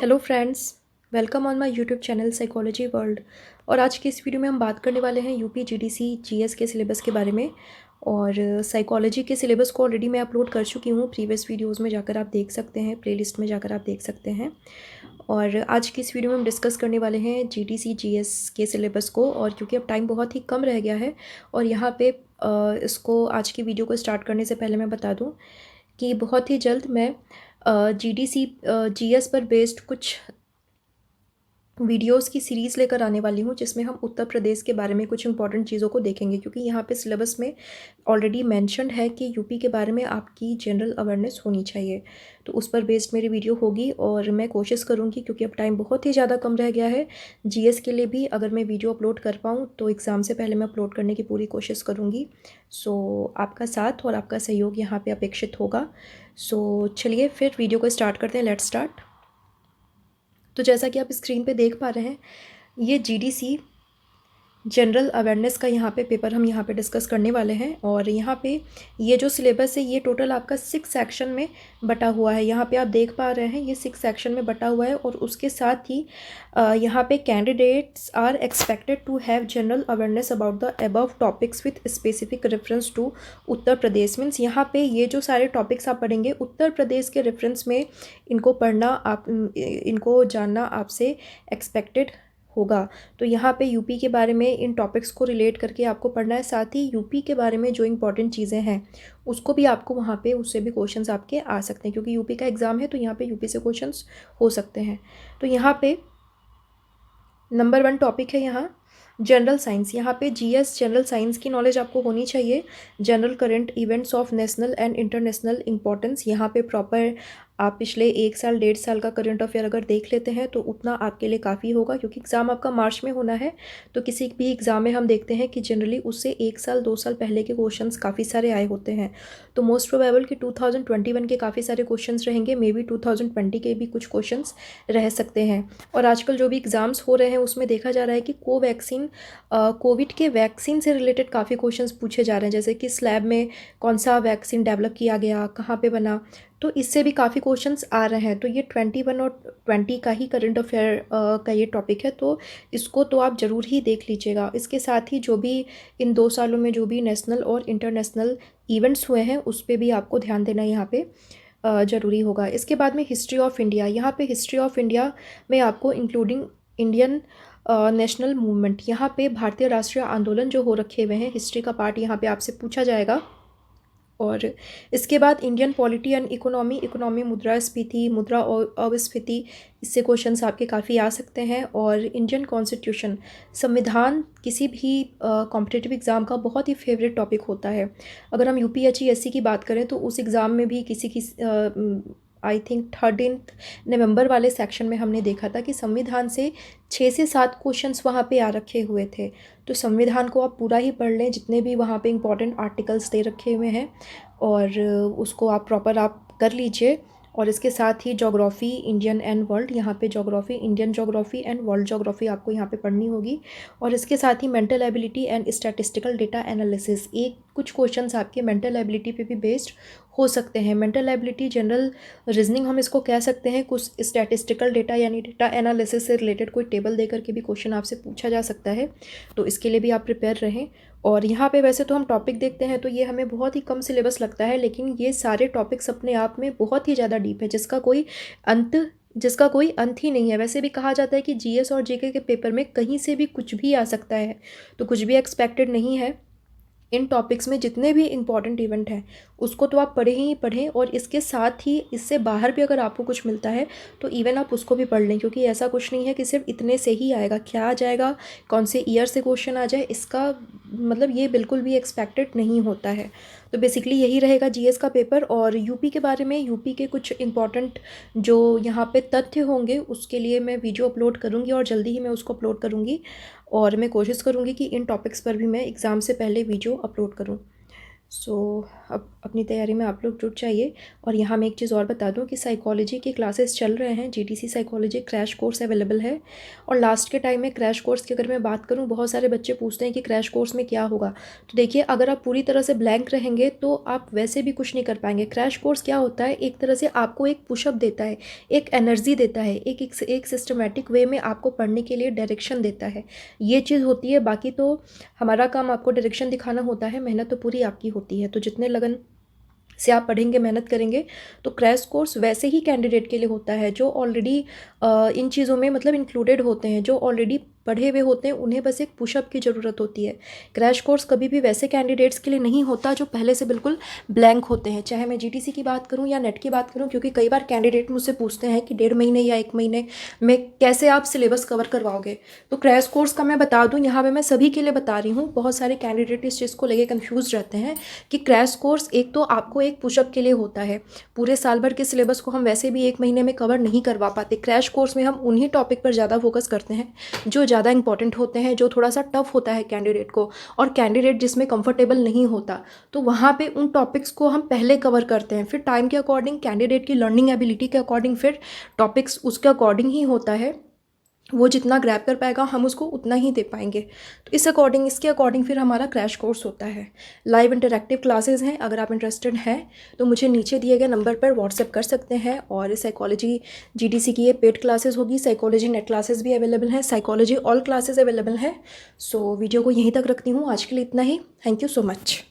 Hello friends, welcome on my YouTube channel psychology world. और आज की इस वीडियो में हम बात करने वाले हैं यूपी जीडीसी जीएस के सिलेबस के बारे में। और साइकोलॉजी के सिलेबस को ऑलरेडी मैं अपलोड कर चुकी हूँ, प्रीवियस वीडियोस में जाकर आप देख सकते हैं, प्लेलिस्ट में जाकर आप देख सकते हैं। और आज की इस वीडियो में हम डिस्कस करने वाले हैं जीडीसी जीएस के सिलेबस को। और क्योंकि अब टाइम बहुत ही कम रह गया है और यहाँ पे इसको आज की वीडियो को स्टार्ट करने से पहले मैं बता दूँ कि बहुत ही जल्द मैं जीडीसी जीएस पर बेस्ड कुछ वीडियोस की सीरीज़ लेकर आने वाली हूँ, जिसमें हम उत्तर प्रदेश के बारे में कुछ इंपॉर्टेंट चीज़ों को देखेंगे। क्योंकि यहाँ पे सिलेबस में ऑलरेडी मेंशन्ड है कि यूपी के बारे में आपकी जनरल अवेयरनेस होनी चाहिए, तो उस पर बेस्ड मेरी वीडियो होगी। और मैं कोशिश करूँगी, क्योंकि अब टाइम बहुत ही ज़्यादा कम रह गया है जीएस के लिए भी, अगर मैं वीडियो अपलोड कर पाऊँ तो एग्ज़ाम से पहले मैं अपलोड करने की पूरी कोशिश करूँगी। सो आपका साथ और आपका सहयोग यहाँ पर अपेक्षित होगा। सो चलिए फिर वीडियो को स्टार्ट करते हैं। Let's start. तो जैसा कि आप स्क्रीन पे देख पा रहे हैं, ये जीडीसी जनरल अवेयरनेस का यहाँ पे पेपर हम यहाँ पे डिस्कस करने वाले हैं। और यहाँ पे ये जो सिलेबस है ये टोटल आपका 6 सेक्शन में बटा हुआ है। यहाँ पे आप देख पा रहे हैं ये 6 सेक्शन में बटा हुआ है। और उसके साथ ही यहाँ पे candidates are expected to have general awareness about the above topics with specific reference to Uttar Pradesh. Means यहाँ पे ये जो सारे टॉपिक्स आप पढ़ेंगे उत्तर प्रदेश के रेफरेंस में इनको पढ़ना, आप इनको जानना आपसे एक्सपेक्टेड होगा। तो यहाँ पे यूपी के बारे में इन टॉपिक्स को रिलेट करके आपको पढ़ना है। साथ ही यूपी के बारे में जो इंपॉर्टेंट चीज़ें हैं उसको भी आपको वहाँ पे उससे भी क्वेश्चंस आपके आ सकते हैं, क्योंकि यूपी का एग्ज़ाम है तो यहाँ पे यूपी से क्वेश्चंस हो सकते हैं। तो यहाँ पे नंबर 1 टॉपिक है यहाँ जनरल साइंस। यहाँ पे जीएस जनरल साइंस की नॉलेज आपको होनी चाहिए। General current events of national and international importance, यहाँ पे प्रॉपर आप पिछले 1 साल 1.5 साल का करंट अफेयर अगर देख लेते हैं तो उतना आपके लिए काफ़ी होगा। क्योंकि एग्ज़ाम आपका मार्च में होना है, तो किसी भी एग्ज़ाम में हम देखते हैं कि जनरली उससे 1 साल 2 साल पहले के क्वेश्चंस काफ़ी सारे आए होते हैं। तो मोस्ट प्रोबेबल कि 2021 के काफ़ी सारे क्वेश्चंस रहेंगे, मे बी 2020 के भी कुछ क्वेश्चंस रह सकते हैं। और आजकल जो भी एग्ज़ाम्स हो रहे हैं उसमें देखा जा रहा है कि कोविड के वैक्सीन से रिलेटेड काफ़ी क्वेश्चंस पूछे जा रहे हैं, जैसे कि स्लैब में कौन सा वैक्सीन डेवलप किया गया, कहाँ पे बना, तो इससे भी काफ़ी क्वेश्चंस आ रहे हैं। तो ये 21 और 20 का ही करंट अफेयर का ये टॉपिक है, तो इसको तो आप ज़रूर ही देख लीजिएगा। इसके साथ ही जो भी इन 2 सालों में जो भी नेशनल और इंटरनेशनल इवेंट्स हुए हैं उस पर भी आपको ध्यान देना यहाँ पे ज़रूरी होगा। इसके बाद में हिस्ट्री ऑफ इंडिया। यहाँ पे हिस्ट्री ऑफ इंडिया में आपको इंक्लूडिंग इंडियन नेशनल मूवमेंट, यहाँ पे भारतीय राष्ट्रीय आंदोलन जो हो रखे हुए हैं, हिस्ट्री का पार्ट यहाँ पे आपसे पूछा जाएगा। और इसके बाद इंडियन पॉलिटी एंड इकोनॉमी मुद्रास्फीति, मुद्रा और अविस्फीति, इससे क्वेश्चंस आपके काफ़ी आ सकते हैं। और इंडियन कॉन्स्टिट्यूशन, संविधान किसी भी कॉम्पिटिटिव एग्ज़ाम का बहुत ही फेवरेट टॉपिक होता है। अगर हम यूपीएससी की बात करें तो उस एग्ज़ाम में भी किसी आई थिंक 13 नवंबर वाले सेक्शन में हमने देखा था कि संविधान से 6 से 7 क्वेश्चंस वहाँ पे आ रखे हुए थे। तो संविधान को आप पूरा ही पढ़ लें, जितने भी वहाँ पे इंपॉर्टेंट आर्टिकल्स दे रखे हुए हैं, और उसको आप प्रॉपर आप कर लीजिए। और इसके साथ ही ज्योग्राफी इंडियन एंड वर्ल्ड, यहाँ पे geography Indian geography and world geography आपको यहाँ पे पढ़नी होगी। और इसके साथ ही mental ability and statistical data analysis, कुछ क्वेश्चंस आपके मेंटल एबिलिटी पे भी बेस्ड हो सकते हैं। मेंटल एबिलिटी जनरल रीजनिंग हम इसको कह सकते हैं। कुछ स्टैटिस्टिकल डेटा यानी डेटा एनालिसिस से रिलेटेड कोई टेबल दे करके भी क्वेश्चन आपसे पूछा जा सकता है, तो इसके लिए भी आप प्रिपेयर रहें। और यहाँ पे वैसे तो हम टॉपिक देखते हैं तो ये हमें बहुत ही कम सिलेबस लगता है, लेकिन ये सारे टॉपिक्स अपने आप में बहुत ही ज़्यादा डीप है, जिसका कोई अंत ही नहीं है। वैसे भी कहा जाता है कि जीएस और जीके के पेपर में कहीं से भी कुछ भी आ सकता है, तो कुछ भी एक्सपेक्टेड नहीं है। इन टॉपिक्स में जितने भी इम्पॉर्टेंट इवेंट हैं उसको तो आप पढ़ें ही पढ़ें, और इसके साथ ही इससे बाहर भी अगर आपको कुछ मिलता है तो इवन आप उसको भी पढ़ लें। क्योंकि ऐसा कुछ नहीं है कि सिर्फ इतने से ही आएगा, क्या आ जाएगा, कौन से ईयर से क्वेश्चन आ जाए, इसका मतलब ये बिल्कुल भी एक्सपेक्टेड नहीं होता है। तो बेसिकली यही रहेगा जीएस का पेपर। और यूपी के बारे में, यूपी के कुछ इंपॉर्टेंट जो यहाँ पे तथ्य होंगे उसके लिए मैं वीडियो अपलोड करूँगी, और जल्दी ही मैं उसको अपलोड करूँगी। और मैं कोशिश करूँगी कि इन टॉपिक्स पर भी मैं एग्ज़ाम से पहले वीडियो अपलोड करूँ। सो अब अपनी तैयारी में आप लोग जुट जाइए। और यहाँ मैं एक चीज़ और बता दूँ कि साइकोलॉजी के क्लासेस चल रहे हैं, GTC psychology crash course available है। और लास्ट के टाइम में क्रैश कोर्स की अगर मैं बात करूँ, बहुत सारे बच्चे पूछते हैं कि क्रैश कोर्स में क्या होगा। तो देखिए, अगर आप पूरी तरह से ब्लैंक रहेंगे तो आप वैसे भी कुछ नहीं कर पाएंगे। क्रैश कोर्स क्या होता है, एक तरह से आपको एक पुशअप देता है, एक एनर्जी देता है, एक सिस्टमेटिक वे में आपको पढ़ने के लिए डायरेक्शन देता है। ये चीज़ होती है। बाकी तो हमारा काम आपको डायरेक्शन दिखाना होता है, मेहनत तो पूरी आपकी होती है। तो जितने लगन से आप पढ़ेंगे, मेहनत करेंगे, तो क्रैश कोर्स वैसे ही कैंडिडेट के लिए होता है जो ऑलरेडी इन चीज़ों में मतलब इंक्लूडेड होते हैं, जो ऑलरेडी पढ़े हुए होते हैं, उन्हें बस एक पुशअप की ज़रूरत होती है। क्रैश कोर्स कभी भी वैसे कैंडिडेट्स के लिए नहीं होता जो पहले से बिल्कुल ब्लैंक होते हैं, चाहे मैं जीटीसी की बात करूं या नेट की बात करूं। क्योंकि कई बार कैंडिडेट मुझसे पूछते हैं कि 1.5 महीने या 1 महीने में कैसे आप सिलेबस कवर करवाओगे। तो क्रैश कोर्स का मैं बता दूं, यहाँ पे मैं सभी के लिए बता रही हूँ। बहुत सारे कैंडिडेट इस चीज़ को लेकर कन्फ्यूज़ रहते हैं कि क्रैश कोर्स एक तो आपको एक पुशअप के लिए होता है। पूरे साल भर के सिलेबस को हम वैसे भी 1 महीने में कवर नहीं करवा पाते। क्रैश कोर्स में हम उन्हीं टॉपिक पर ज़्यादा फोकस करते हैं जो ज़्यादा इंपॉर्टेंट होते हैं, जो थोड़ा सा टफ होता है कैंडिडेट को, और कैंडिडेट जिसमें कंफर्टेबल नहीं होता, तो वहाँ पे उन टॉपिक्स को हम पहले कवर करते हैं। फिर टाइम के अकॉर्डिंग, कैंडिडेट की लर्निंग एबिलिटी के अकॉर्डिंग फिर टॉपिक्स उसके अकॉर्डिंग ही होता है। वो जितना ग्रैब कर पाएगा हम उसको उतना ही दे पाएंगे। तो इसके अकॉर्डिंग फिर हमारा क्रैश कोर्स होता है। लाइव इंटरैक्टिव क्लासेस हैं, अगर आप इंटरेस्टेड हैं तो मुझे नीचे दिए गए नंबर पर व्हाट्सएप कर सकते हैं। और साइकोलॉजी जीटीसी की ये पेड क्लासेस होगी, साइकोलॉजी नेट क्लासेस भी अवेलेबल हैं, साइकोलॉजी ऑल क्लासेस अवेलेबल हैं। सो वीडियो को यहीं तक रखती हूँ, आज के लिए इतना ही। Thank you so much.